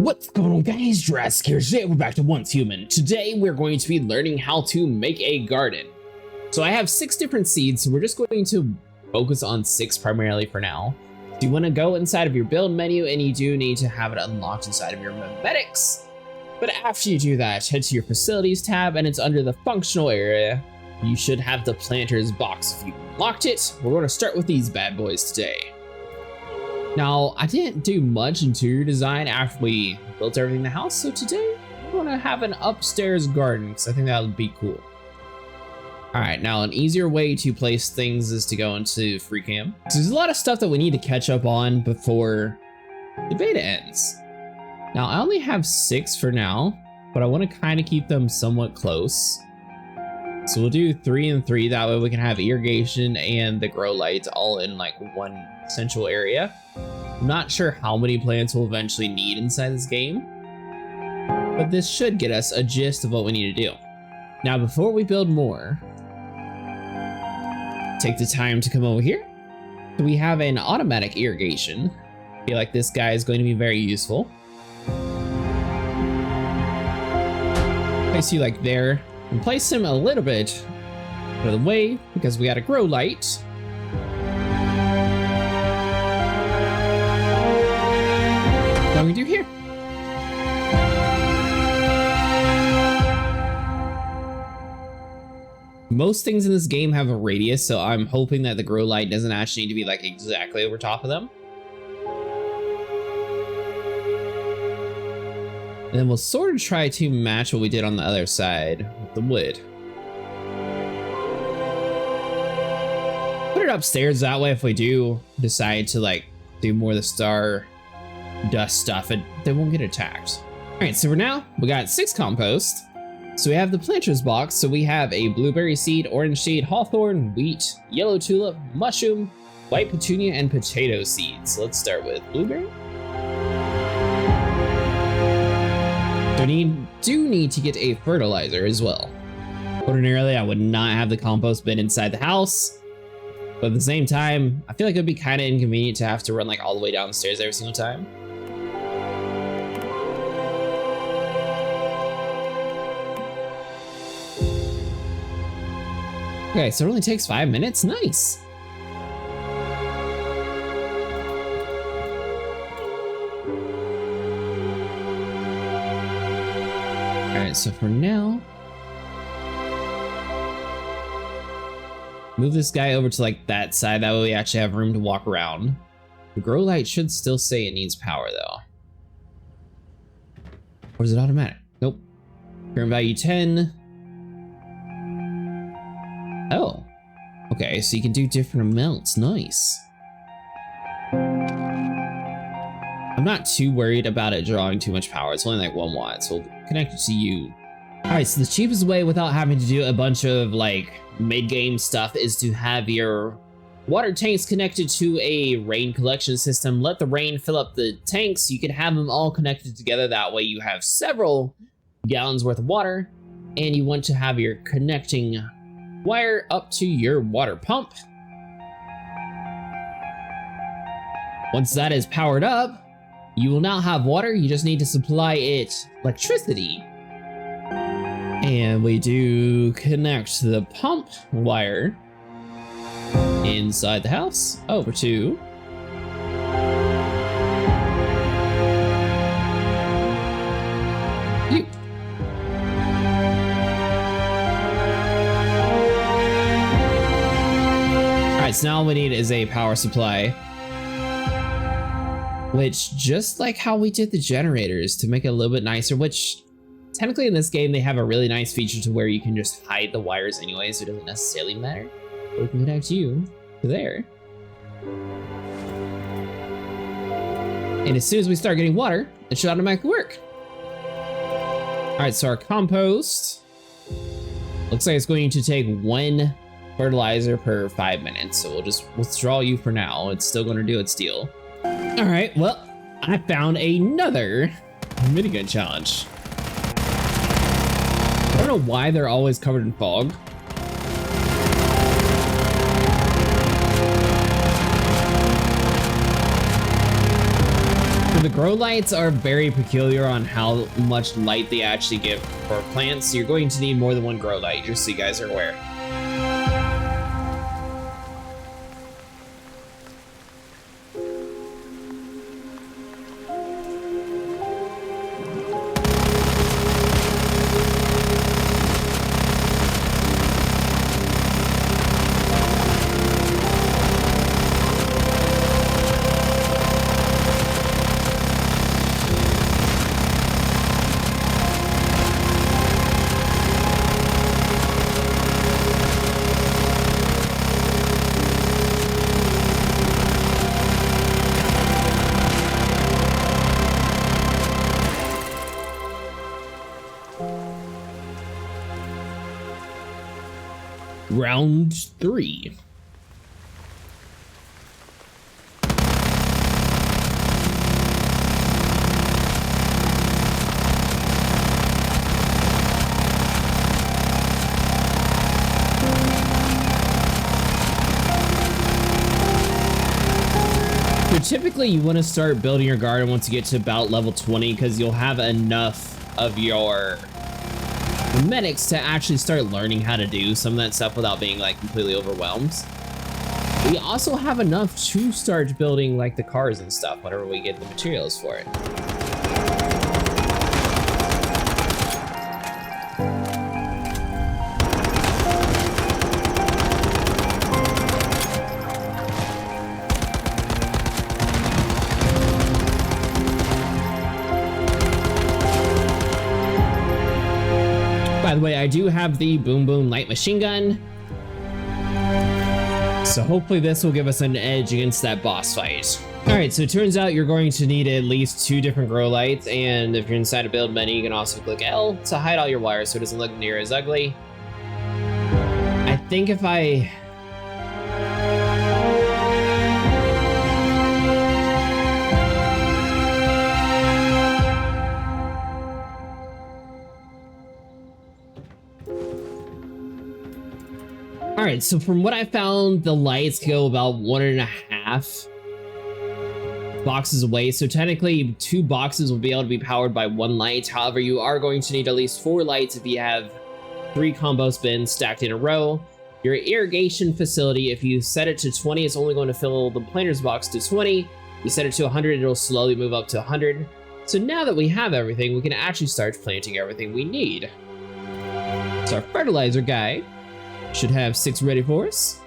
What's going on, guys? Jurassic here. Today we're back to Once Human. Today we're going to be learning how to make a garden. So I have 6 different seeds, so we're just going to focus on 6 primarily for now. So you want to go inside of your build menu, and you do need to have it unlocked inside of your memetics. But after you do that, head to your facilities tab, and it's under the functional area. You should have the planters box if you unlocked it. We're going to start with these bad boys today. Now, I didn't do much interior design after we built everything in the house, so today we're gonna have an upstairs garden because I think that would be cool. All right, now an easier way to place things is to go into free cam. So there's a lot of stuff that we need to catch up on before the beta ends. Now, I only have 6 for now, but I want to kind of keep them somewhat close. So we'll do 3 and 3, that way we can have irrigation and the grow lights all in like one central area. I'm not sure how many plants we'll eventually need inside this game, but this should get us a gist of what we need to do. Now, before we build more, take the time to come over here. So we have an automatic irrigation. I feel like this guy is going to be very useful. Place you like there, and place him a little bit out of the way because we got a grow light. What do we do here? Most things in this game have a radius, so I'm hoping that the grow light doesn't actually need to be like exactly over top of them. And then we'll sort of try to match what we did on the other side with the wood. Put it upstairs, that way if we do decide to like do more of the star dust stuff, and they won't get attacked. All right, so for now, we got 6 compost. So we have the planters box, so we have a blueberry seed, orange seed, hawthorn, wheat, yellow tulip, mushroom, white petunia, and potato seeds. So let's start with blueberry. So we do need to get a fertilizer as well. Ordinarily, I would not have the compost bin inside the house, but at the same time, I feel like it would be kind of inconvenient to have to run like all the way downstairs every single time. Okay, so it only takes 5 minutes. Nice. All right, so for now, move this guy over to like that side. That way we actually have room to walk around. The grow light should still say it needs power though. Or is it automatic? Nope. Current value 10. Oh, okay, so you can do different amounts. Nice. I'm not too worried about it drawing too much power. It's only like 1 watt, so we'll connect it to you. All right, so the cheapest way without having to do a bunch of like mid-game stuff is to have your water tanks connected to a rain collection system. Let the rain fill up the tanks. You can have them all connected together. That way you have several gallons worth of water, and you want to have your connecting wire up to your water pump. Once that is powered up, you will now have water. You just need to supply it electricity. And we do connect the pump wire inside the house over to you. Alright, so now all we need is a power supply, which, just like how we did the generators to make it a little bit nicer, which technically in this game they have a really nice feature to where you can just hide the wires anyway, so it doesn't necessarily matter. We can connect you to there. And as soon as we start getting water, it should automatically work. Alright, so our compost looks like it's going to take 1 fertilizer per 5 minutes, so we'll just withdraw you for now. It's still going to do its deal. All right, well, I found another minigun challenge. I don't know why they're always covered in fog. The grow lights are very peculiar on how much light they actually give for plants. So you're going to need more than one grow light, just so you guys are aware. Round 3. So typically you want to start building your garden once you get to about level 20, because you'll have enough of your memetics to actually start learning how to do some of that stuff without being like completely overwhelmed. We also have enough to start building like the cars and stuff whenever we get the materials for it. By the way, I do have the Boom Boom light machine gun, so hopefully this will give us an edge against that boss fight. Alright, so it turns out you're going to need at least 2 different grow lights, and if you're inside a build menu, you can also click L to hide all your wires so it doesn't look near as ugly. I think if I... Alright, so from what I found, the lights go about 1.5 boxes away. So technically 2 boxes will be able to be powered by 1 light. However, you are going to need at least 4 lights if you have 3 compost bins stacked in a row. Your irrigation facility, if you set it to 20, it's only going to fill the planter's box to 20. You set it to 100, it'll slowly move up to 100. So now that we have everything, we can actually start planting everything we need. So our fertilizer guy should have 6 ready for us.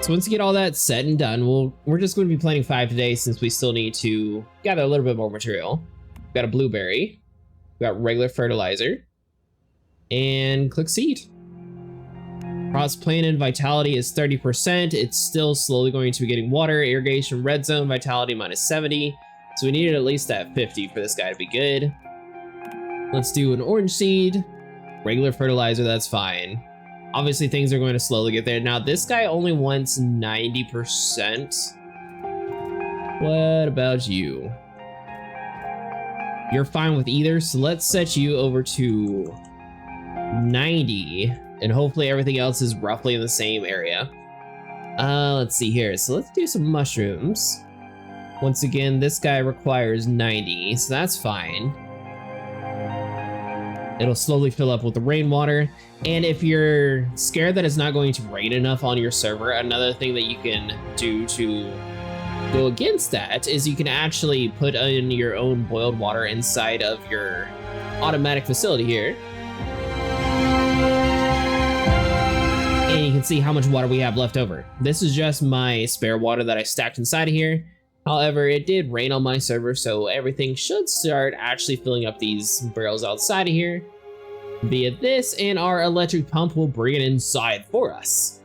So once you get all that set and done, we're just going to be planting 5 today, since we still need to gather a little bit more material. We've got a blueberry, we've got regular fertilizer, and click seed. Cross planted vitality is 30%. It's still slowly going to be getting water. Irrigation red zone vitality -70. So we needed at least that 50 for this guy to be good. Let's do an orange seed. Regular fertilizer, that's fine. Obviously things are going to slowly get there. Now this guy only wants 90%. What about you? You're fine with either, so let's set you over to 90, and hopefully everything else is roughly in the same area. Let's see here. So let's do some mushrooms. Once again, this guy requires 90, so that's fine. It'll slowly fill up with the rainwater. And if you're scared that it's not going to rain enough on your server, another thing that you can do to go against that is you can actually put in your own boiled water inside of your automatic facility here. And you can see how much water we have left over. This is just my spare water that I stacked inside of here. However, it did rain on my server, so everything should start actually filling up these barrels outside of here. Via this, and our electric pump will bring it inside for us.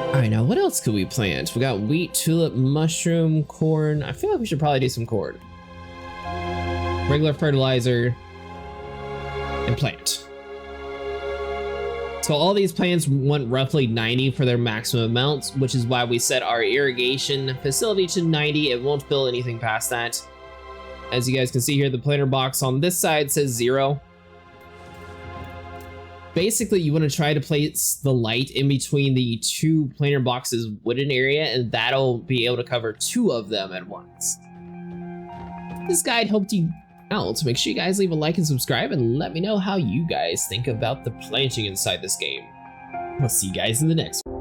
Alright, now what else could we plant? We got wheat, tulip, mushroom, corn. I feel like we should probably do some corn. Regular fertilizer, and plant. So all these plants want roughly 90 for their maximum amounts, which is why we set our irrigation facility to 90. It won't fill anything past that. As you guys can see here, the planter box on this side says 0. Basically, you want to try to place the light in between the two planer boxes wooden area, and that'll be able to cover 2 of them at once. If this guide helped you out, make sure you guys leave a like and subscribe, and let me know how you guys think about the planting inside this game. I'll see you guys in the next one.